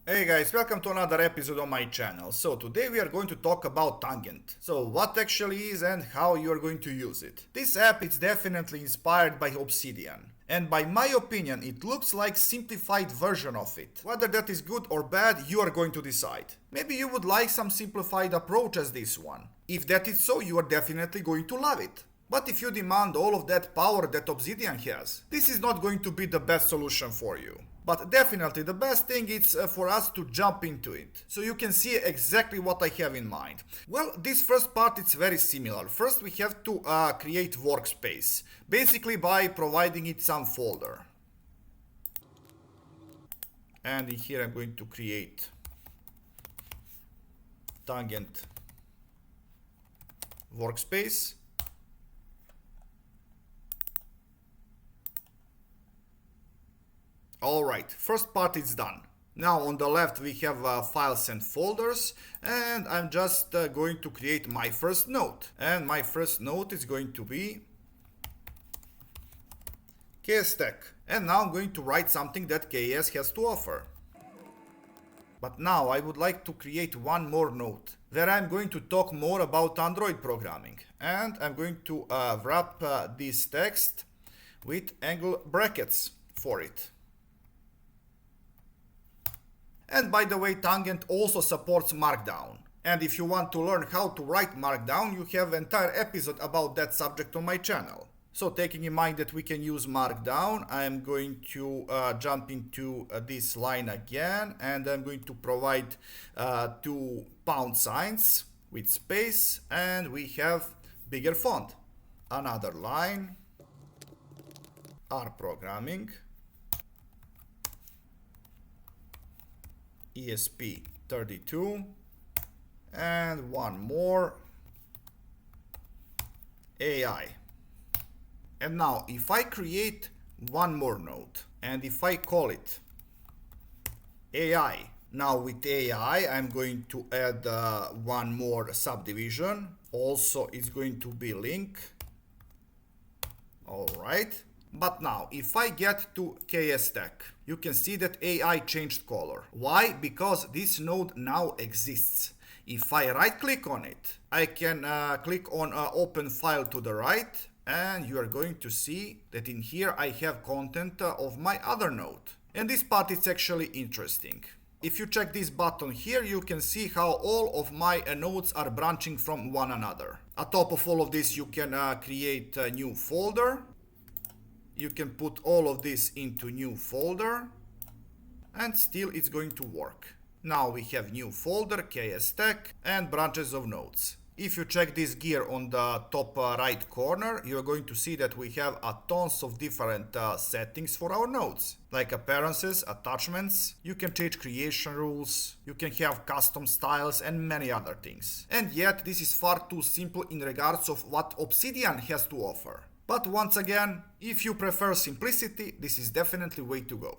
Hey guys, welcome to another episode on my channel. So today we are going to talk about Tangent. So what actually is and how you are going to use it. This app is definitely inspired by Obsidian. And by my opinion, it looks like simplified version of it. Whether that is good or bad, you are going to decide. Maybe you would like some simplified approach as this one. If that is so, you are definitely going to love it. But if you demand all of that power that Obsidian has, this is not going to be the best solution for you. But definitely the best thing is for us to jump into it, so you can see exactly what I have in mind. Well, this first part is very similar. First we have to create workspace, basically by providing it some folder. And in here I'm going to create Tangent workspace. Alright, first part is done. Now on the left we have files and folders, and I'm just going to create my first node. And my first node is going to be KS Tech. And now I'm going to write something that KS has to offer. But now I would like to create one more node where I'm going to talk more about Android programming. And I'm going to wrap this text with angle brackets for it. And by the way, Tangent also supports Markdown. And if you want to learn how to write Markdown, you have an entire episode about that subject on my channel. So taking in mind that we can use Markdown, I am going to jump into this line again, and I'm going to provide two pound signs with space, and we have bigger font. Another line, R programming. ESP32, and one more, AI. And now if I create one more node and if I call it AI, now with AI I'm going to add one more subdivision. Also it's going to be link. Alright. But now, if I get to KS Tech, you can see that AI changed color. Why? Because this node now exists. If I right click on it, I can click on open file to the right, and you are going to see that in here I have content of my other node. And this part is actually interesting. If you check this button here, you can see how all of my nodes are branching from one another. On top of all of this, you can create a new folder. You can put all of this into new folder, and still it's going to work. Now we have new folder, KS Tech, and branches of nodes. If you check this gear on the top right corner, you're going to see that we have tons of different settings for our nodes, like appearances, attachments. You can change creation rules, you can have custom styles, and many other things. And yet this is far too simple in regards of what Obsidian has to offer. But once again, if you prefer simplicity, this is definitely way to go.